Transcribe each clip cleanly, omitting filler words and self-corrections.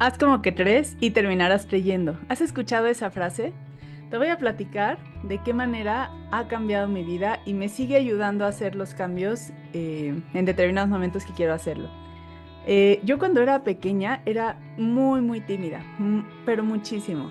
Haz como que crees y terminarás creyendo. ¿Has escuchado esa frase? Te voy a platicar de qué manera ha cambiado mi vida y me sigue ayudando a hacer los cambios en determinados momentos que quiero hacerlo. Yo cuando era pequeña era muy tímida, pero muchísimo.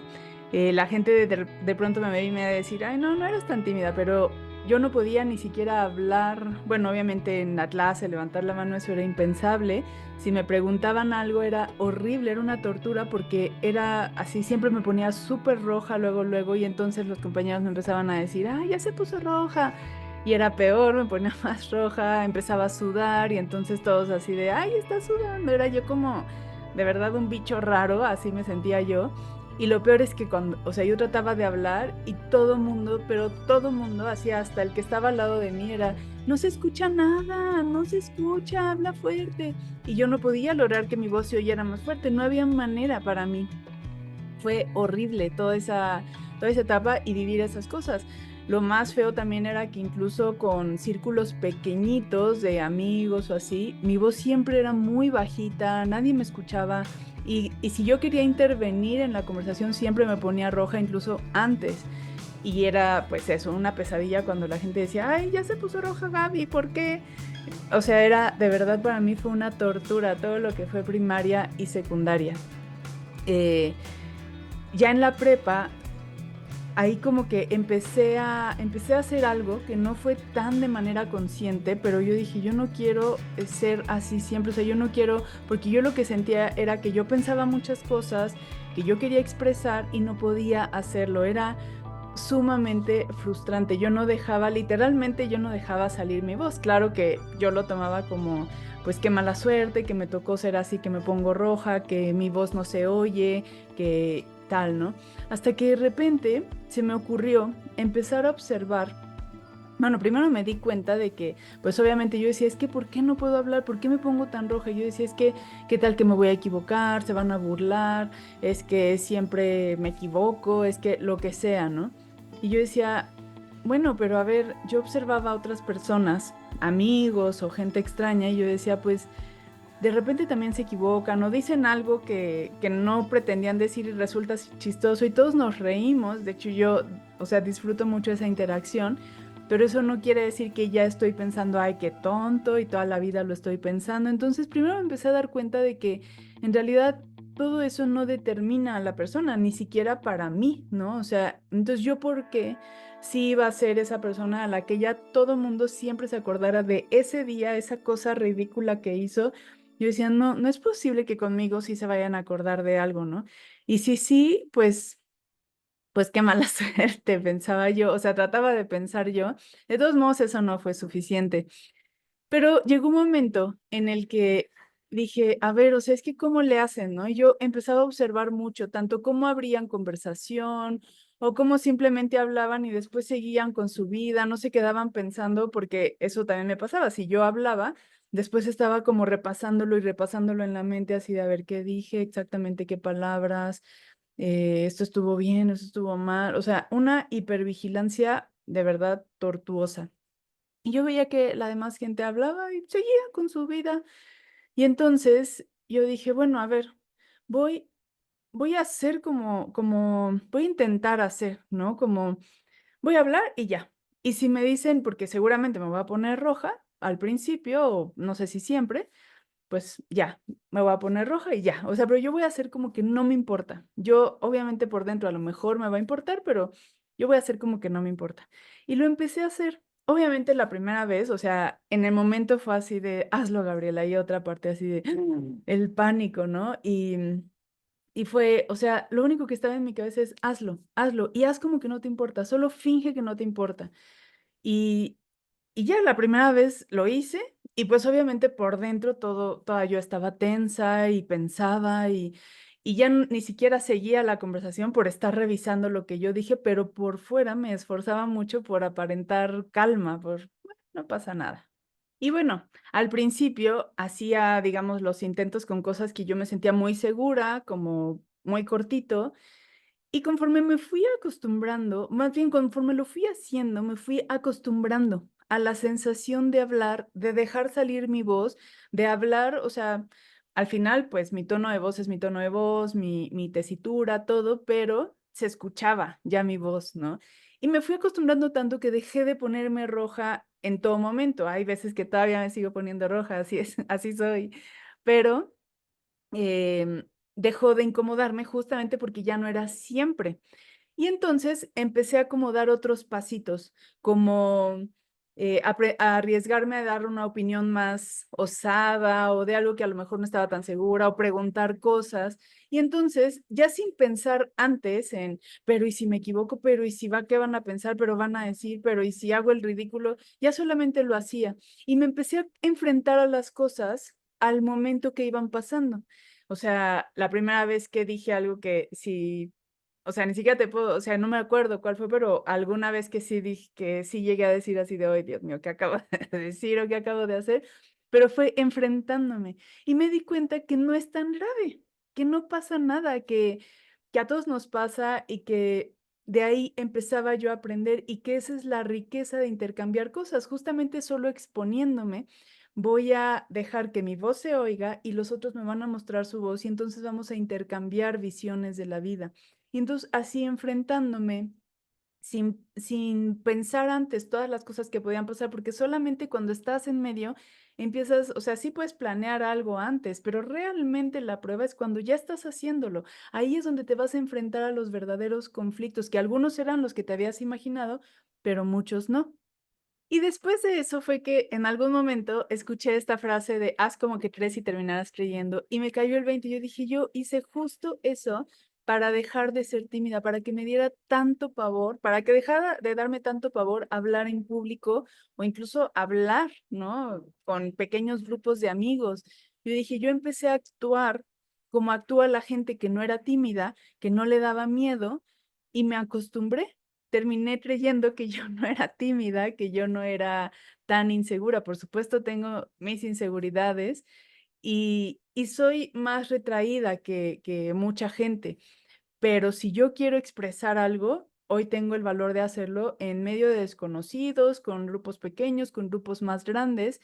La gente de pronto me ve y me va a decir, ay, no, no eres tan tímida, pero yo no podía ni siquiera hablar. Bueno, obviamente en la clase levantar la mano eso era impensable. Si me preguntaban algo era horrible, era una tortura porque era así, siempre me ponía súper roja luego, y entonces los compañeros me empezaban a decir, ay, ya se puso roja. Y era peor, me ponía más roja, empezaba a sudar y entonces todos así de, ay, está sudando. Era yo como de verdad un bicho raro, así me sentía yo. Y lo peor es que cuando, o sea, yo trataba de hablar y todo mundo, pero todo mundo, así hasta el que estaba al lado de mí era, no se escucha nada, no se escucha, habla fuerte. Y yo no podía lograr que mi voz se oyera más fuerte, no había manera para mí. Fue horrible toda esa etapa y vivir esas cosas. Lo más feo también era que incluso con círculos pequeñitos de amigos o así, mi voz siempre era muy bajita, nadie me escuchaba y si yo quería intervenir en la conversación siempre me ponía roja incluso antes. Y era pues eso, una pesadilla cuando la gente decía, ay, ya se puso roja Gaby, ¿por qué? O sea, era de verdad para mí fue una tortura todo lo que fue primaria y secundaria. Eh, ya en la prepa ahí como que empecé a hacer algo que no fue tan de manera consciente, pero yo dije, yo no quiero ser así siempre, o sea, yo no quiero, porque yo lo que sentía era que yo pensaba muchas cosas que yo quería expresar y no podía hacerlo, era sumamente frustrante, yo no dejaba, literalmente yo no dejaba salir mi voz, claro que yo lo tomaba como, pues qué mala suerte, que me tocó ser así, que me pongo roja, que mi voz no se oye, que tal, ¿no? Hasta que de repente se me ocurrió empezar a observar. Bueno, primero me di cuenta de que, pues obviamente yo decía, es que ¿por qué no puedo hablar? ¿Por qué me pongo tan roja? Yo decía, es que, ¿qué tal que me voy a equivocar? ¿Se van a burlar? Es que siempre me equivoco, es que lo que sea, ¿no? Y yo decía, bueno, pero a ver, yo observaba a otras personas, amigos o gente extraña, y yo decía, pues de repente también se equivocan o dicen algo que no pretendían decir y resulta chistoso y todos nos reímos. De hecho, yo, o sea, disfruto mucho esa interacción, pero eso no quiere decir que ya estoy pensando, ay, qué tonto y toda la vida lo estoy pensando. Entonces, primero me empecé a dar cuenta de que en realidad todo eso no determina a la persona, ni siquiera para mí, ¿no? O sea, entonces yo por qué sí iba a ser esa persona a la que ya todo mundo siempre se acordara de ese día, esa cosa ridícula que hizo. Yo decía, no, no es posible que conmigo sí se vayan a acordar de algo, ¿no? Y si sí, pues qué mala suerte, pensaba yo, o sea, trataba de pensar yo. De todos modos, eso no fue suficiente. Pero llegó un momento en el que dije, a ver, o sea, es que cómo le hacen, ¿no? Y yo empezaba a observar mucho, tanto cómo abrían conversación o cómo simplemente hablaban y después seguían con su vida, no se quedaban pensando, porque eso también me pasaba. Si yo hablaba, después estaba como repasándolo y repasándolo en la mente, así de a ver qué dije, exactamente qué palabras, esto estuvo bien, esto estuvo mal, o sea, una hipervigilancia de verdad tortuosa. Y yo veía que la demás gente hablaba y seguía con su vida. Y entonces yo dije, bueno, a ver, voy, voy a hacer voy a intentar hacer, ¿no? Como voy a hablar y ya. Y si me dicen, porque seguramente me voy a poner roja al principio, o no sé si siempre, pues ya, me voy a poner roja y ya. O sea, pero yo voy a hacer como que no me importa. Yo, obviamente por dentro a lo mejor me va a importar, pero yo voy a hacer como que no me importa. Y lo empecé a hacer. Obviamente la primera vez, o sea, en el momento fue así de, hazlo, Gabriela, y otra parte así de, el pánico, ¿no? Y fue, o sea, lo único que estaba en mi cabeza es, hazlo, hazlo, y haz como que no te importa, solo finge que no te importa. Y, y ya la primera vez lo hice y pues obviamente por dentro toda yo estaba tensa y pensaba y ya ni siquiera seguía la conversación por estar revisando lo que yo dije, pero por fuera me esforzaba mucho por aparentar calma, bueno, no pasa nada. Y bueno, al principio hacía, digamos, los intentos con cosas que yo me sentía muy segura, como muy cortito, y conforme me fui acostumbrando, más bien conforme lo fui haciendo, me fui acostumbrando a la sensación de hablar, de dejar salir mi voz, de hablar, o sea, al final, pues mi tono de voz es mi tono de voz, mi tesitura, todo, pero se escuchaba ya mi voz, ¿no? Y me fui acostumbrando tanto que dejé de ponerme roja en todo momento. Hay veces que todavía me sigo poniendo roja, así es, así soy, pero em, dejó de incomodarme justamente porque ya no era siempre. Y entonces empecé a como dar otros pasitos, como, a arriesgarme a dar una opinión más osada, o de algo que a lo mejor no estaba tan segura, o preguntar cosas. Y entonces, ya sin pensar antes en, pero ¿y si me equivoco? Pero ¿y si va? ¿Qué van a pensar? ¿Pero van a decir? ¿Pero y si hago el ridículo? Ya solamente lo hacía. Y me empecé a enfrentar a las cosas al momento que iban pasando. O sea, la primera vez que dije algo que si o sea, ni siquiera te puedo, o sea, no me acuerdo cuál fue, pero alguna vez que sí dije, que sí llegué a decir así de: "Ay, Dios mío, ¿qué acabo de decir o qué acabo de hacer?". Pero fue enfrentándome y me di cuenta que no es tan grave, que no pasa nada, que a todos nos pasa y que de ahí empezaba yo a aprender y que esa es la riqueza de intercambiar cosas. Justamente solo exponiéndome voy a dejar que mi voz se oiga y los otros me van a mostrar su voz y entonces vamos a intercambiar visiones de la vida. Y entonces, así enfrentándome, sin pensar antes todas las cosas que podían pasar, porque solamente cuando estás en medio empiezas, o sea, sí puedes planear algo antes, pero realmente la prueba es cuando ya estás haciéndolo. Ahí es donde te vas a enfrentar a los verdaderos conflictos, que algunos eran los que te habías imaginado, pero muchos no. Y después de eso fue que en algún momento escuché esta frase de: "Haz como que crees y terminarás creyendo", y me cayó el 20. Yo dije: "Yo hice justo eso para dejar de ser tímida, para que me diera tanto pavor, para que dejara de darme tanto pavor hablar en público o incluso hablar, ¿no? Con pequeños grupos de amigos". Yo dije: "Yo empecé a actuar como actúa la gente que no era tímida, que no le daba miedo, y me acostumbré". Terminé creyendo que yo no era tímida, que yo no era tan insegura. Por supuesto, tengo mis inseguridades y soy más retraída que mucha gente, pero si yo quiero expresar algo, hoy tengo el valor de hacerlo en medio de desconocidos, con grupos pequeños, con grupos más grandes,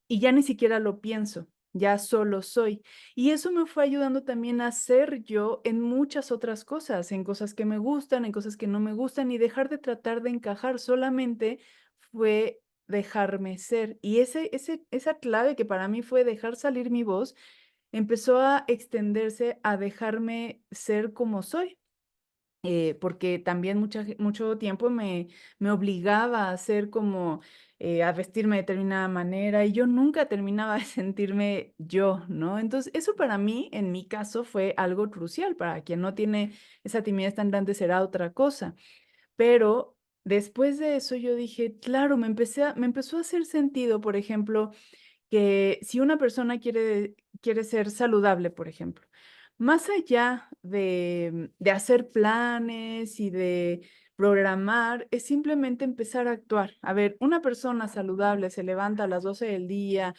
y ya ni siquiera lo pienso, ya solo soy. Y eso me fue ayudando también a ser yo en muchas otras cosas, en cosas que me gustan, en cosas que no me gustan, y dejar de tratar de encajar, solamente fue dejarme ser. Y esa clave que para mí fue dejar salir mi voz, empezó a extenderse a dejarme ser como soy. Porque también mucho tiempo me obligaba a ser como, a vestirme de determinada manera, y yo nunca terminaba de sentirme yo, ¿no? Entonces, eso para mí, en mi caso, fue algo crucial. Para quien no tiene esa timidez tan grande será otra cosa. Pero después de eso yo dije: "Claro", me empezó a hacer sentido, por ejemplo, que si una persona quiere ser saludable, por ejemplo, más allá de hacer planes y de programar, es simplemente empezar a actuar. A ver, una persona saludable se levanta a las 12 del día,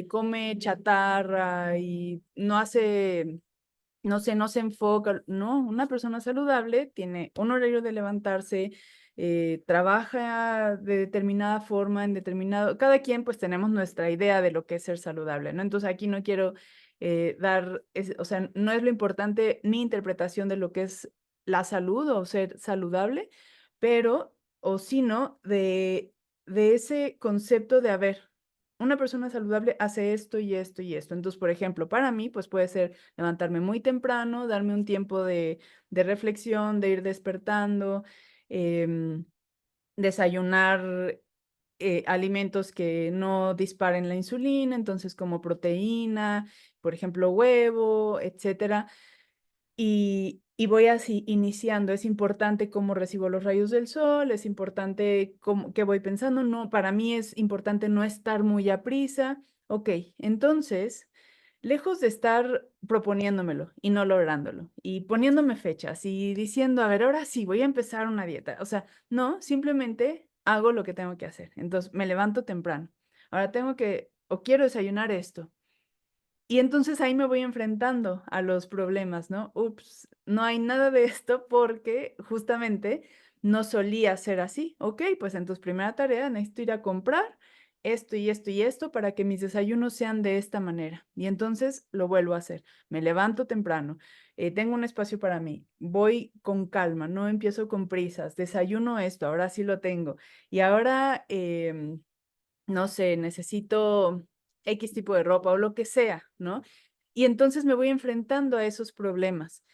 come chatarra y no hace no sé, no se enfoca, no, una persona saludable tiene un horario de levantarse, trabaja de determinada forma, en determinado cada quien, pues, tenemos nuestra idea de lo que es ser saludable, ¿no? Entonces, aquí no quiero, o sea, no es lo importante mi interpretación de lo que es la salud o ser saludable, pero o sino de ese concepto de, a ver, una persona saludable hace esto y esto y esto. Entonces, por ejemplo, para mí, pues, puede ser levantarme muy temprano, darme un tiempo de reflexión, de ir despertando, em, desayunar, alimentos que no disparen la insulina, entonces, como proteína, por ejemplo, huevo, etcétera. Y voy así iniciando. Es importante cómo recibo los rayos del sol, es importante cómo qué voy pensando, no, para mí es importante no estar muy aprisa. Okey, entonces, lejos de estar proponiéndomelo y no lográndolo, y poniéndome fechas y diciendo: "A ver, ahora sí, voy a empezar una dieta", o sea, no, simplemente hago lo que tengo que hacer. Entonces, me levanto temprano. Ahora tengo que o quiero desayunar esto. Y entonces ahí me voy enfrentando a los problemas, ¿no? Ups, no hay nada de esto porque justamente no solía ser así. Okey, pues entonces primera tarea, necesito ir a comprar esto y esto y esto para que mis desayunos sean de esta manera. Y entonces lo vuelvo a hacer. Me levanto temprano, tengo un espacio para mí, voy con calma, no empiezo con prisas, desayuno esto, ahora sí lo tengo. Y ahora, no sé, necesito X tipo de ropa o lo que sea, ¿no? Y entonces me voy enfrentando a esos problemas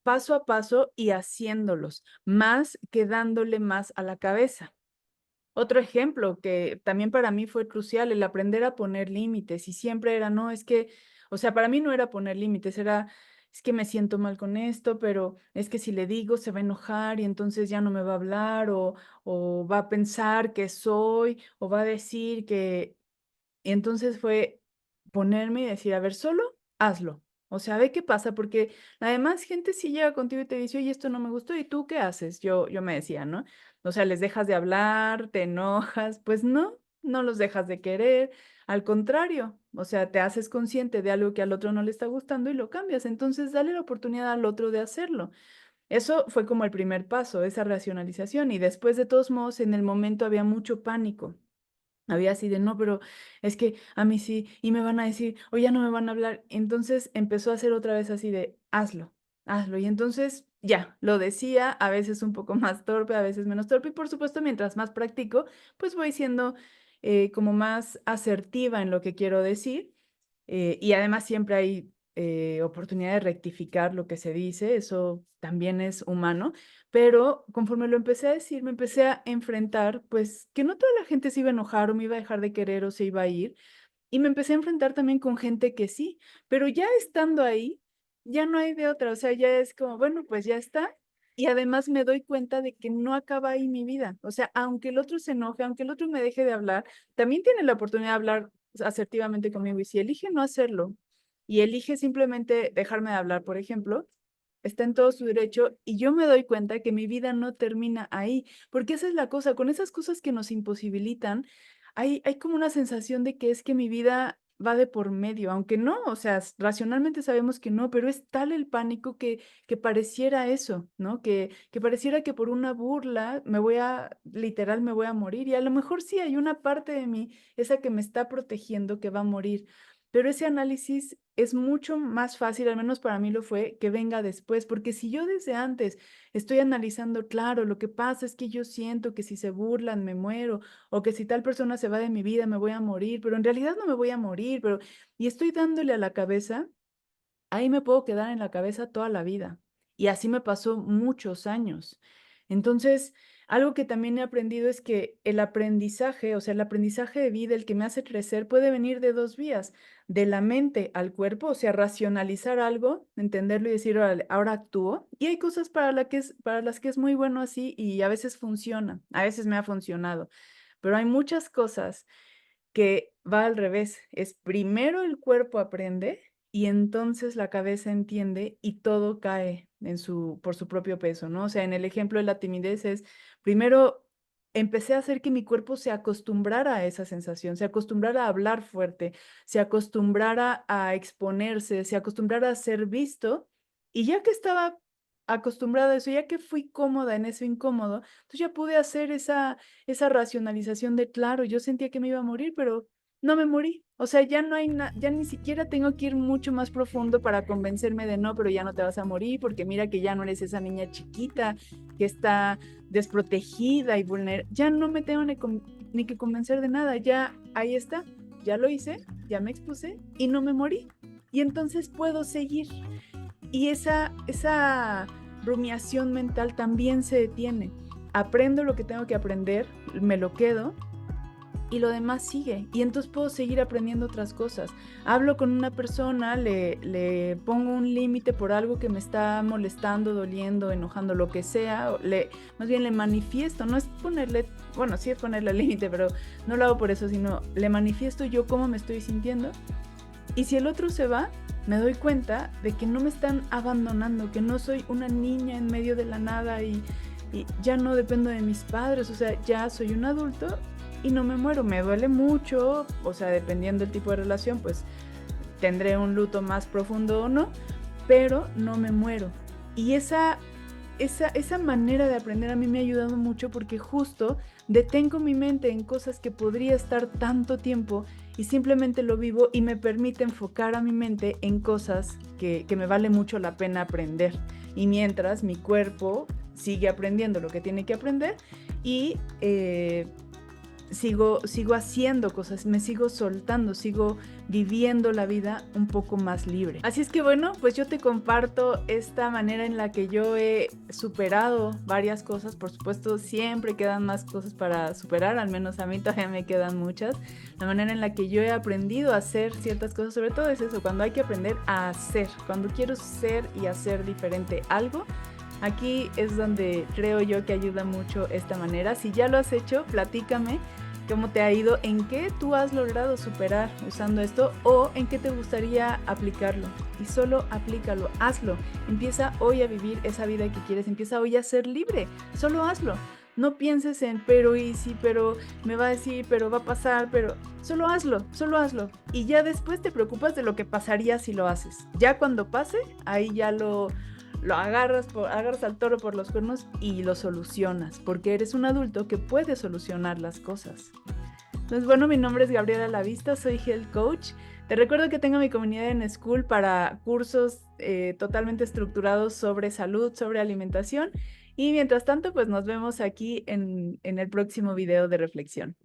paso a paso y haciéndolos, más que dándole más a la cabeza. Otro ejemplo que también para mí fue crucial, el aprender a poner límites y siempre era, no, es que, o sea, para mí no era poner límites, era, es que me siento mal con esto, pero es que si le digo se va a enojar y entonces ya no me va a hablar o va a pensar que soy o va a decir que y entonces fue ponerme y decir: "A ver, solo hazlo". O sea, ve qué pasa, porque además gente sí llega contigo y te dice: "Oye, esto no me gustó, ¿y tú qué haces?". Yo me decía, ¿no? O sea, ¿les dejas de hablar, te enojas? Pues no, no los dejas de querer, al contrario, o sea, te haces consciente de algo que al otro no le está gustando y lo cambias. Entonces, dale la oportunidad al otro de hacerlo. Eso fue como el primer paso, esa racionalización, y después, de todos modos, en el momento había mucho pánico. Había así de: "No, pero es que a mí sí, y me van a decir, o ya no me van a hablar". Entonces, empezó a ser otra vez así de: "Hazlo, hazlo". Y entonces, ya, lo decía, a veces un poco más torpe, a veces menos torpe, y por supuesto, mientras más practico, pues voy siendo, como más asertiva en lo que quiero decir, y además siempre hay, oportunidad de rectificar lo que se dice, eso también es humano, pero conforme lo empecé a decir, me empecé a enfrentar, pues, que no toda la gente se iba a enojar o me iba a dejar de querer o se iba a ir, y me empecé a enfrentar también con gente que sí, pero ya estando ahí, ya no hay de otra, o sea, ya es como, bueno, pues ya está. Y además me doy cuenta de que no acaba ahí mi vida. O sea, aunque el otro se enoje, aunque el otro me deje de hablar, también tiene la oportunidad de hablar asertivamente conmigo. Y si elige no hacerlo y elige simplemente dejarme de hablar, por ejemplo, está en todo su derecho y yo me doy cuenta que mi vida no termina ahí, porque esa es la cosa, con esas cosas que nos imposibilitan, hay como una sensación de que es que mi vida va de por medio, aunque no, o sea, racionalmente sabemos que no, pero es tal el pánico que pareciera eso, ¿no? Que pareciera que por una burla me voy a, literal, me voy a morir. Y a lo mejor sí hay una parte de mí, esa que me está protegiendo, que va a morir. Pero ese análisis es mucho más fácil, al menos para mí lo fue, que venga después, porque si yo desde antes estoy analizando, claro, lo que pasa es que yo siento que si se burlan me muero, o que si tal persona se va de mi vida me voy a morir, pero en realidad no me voy a morir, pero y estoy dándole a la cabeza, ahí me puedo quedar en la cabeza toda la vida. Y así me pasó muchos años. Entonces, algo que también he aprendido es que el aprendizaje, o sea, el aprendizaje de vida, el que me hace crecer, puede venir de dos vías, de la mente al cuerpo, o sea, racionalizar algo, entenderlo y decir, órale, ahora actúo. Y hay cosas para las que es muy bueno así y a veces funciona, a veces me ha funcionado, pero hay muchas cosas que va al revés, es primero el cuerpo aprende y entonces la cabeza entiende y todo cae en su por su propio peso, ¿no? O sea, en el ejemplo de la timidez es, primero empecé a hacer que mi cuerpo se acostumbrara a esa sensación, se acostumbrara a hablar fuerte, se acostumbrara a exponerse, se acostumbrara a ser visto, y ya que estaba acostumbrada a eso, ya que fui cómoda en eso incómodo, entonces ya pude hacer esa racionalización de, claro, yo sentía que me iba a morir, pero no me morí. O sea, ya no hay ya ni siquiera tengo que ir mucho más profundo para convencerme de no, pero ya no te vas a morir, porque mira que ya no eres esa niña chiquita que está desprotegida y ya no me tengo ni que convencer de nada, ya ahí está, ya lo hice, ya me expuse y no me morí. Y entonces puedo seguir. Y esa rumiación mental también se detiene. Aprendo lo que tengo que aprender, me lo quedo y lo demás sigue. Y entonces puedo seguir aprendiendo otras cosas. Hablo con una persona, le pongo un límite por algo que me está molestando, doliendo, enojando, lo que sea. Más bien le manifiesto, no es ponerle, bueno, sí es ponerle límite, pero no lo hago por eso, sino le manifiesto yo cómo me estoy sintiendo. Y si el otro se va, me doy cuenta de que no me están abandonando, que no soy una niña en medio de la nada y ya no dependo de mis padres, o sea, ya soy un adulto y no me muero. Me duele mucho, o sea, dependiendo del tipo de relación, pues tendré un luto más profundo o no, pero no me muero. Y esa manera de aprender a mí me ha ayudado mucho porque justo detengo mi mente en cosas que podría estar tanto tiempo y simplemente lo vivo y me permite enfocar a mi mente en cosas que me vale mucho la pena aprender. Y mientras mi cuerpo sigue aprendiendo lo que tiene que aprender y sigo haciendo cosas, me sigo soltando, sigo viviendo la vida un poco más libre. Así es que bueno, pues yo te comparto esta manera en la que yo he superado varias cosas. Por supuesto, siempre quedan más cosas para superar, al menos a mí todavía me quedan muchas. La manera en la que yo he aprendido a hacer ciertas cosas, sobre todo es eso, cuando hay que aprender a hacer, cuando quiero ser y hacer diferente algo. Aquí es donde creo yo que ayuda mucho esta manera. Si ya lo has hecho, platícame cómo te ha ido, en qué tú has logrado superar usando esto o en qué te gustaría aplicarlo. Y solo aplícalo, hazlo. Empieza hoy a vivir esa vida que quieres, empieza hoy a ser libre. Solo hazlo. No pienses en pero y sí, pero me va a decir, pero va a pasar, pero solo hazlo, solo hazlo. Y ya después te preocupas de lo que pasaría si lo haces. Ya cuando pase, ahí ya lo agarras al toro por los cuernos y lo solucionas, porque eres un adulto que puede solucionar las cosas. Entonces, bueno, mi nombre es Gabriela Lavista, soy Health Coach. Te recuerdo que tengo mi comunidad en School para cursos totalmente estructurados sobre salud, sobre alimentación. Y mientras tanto, pues nos vemos aquí en el próximo video de reflexión.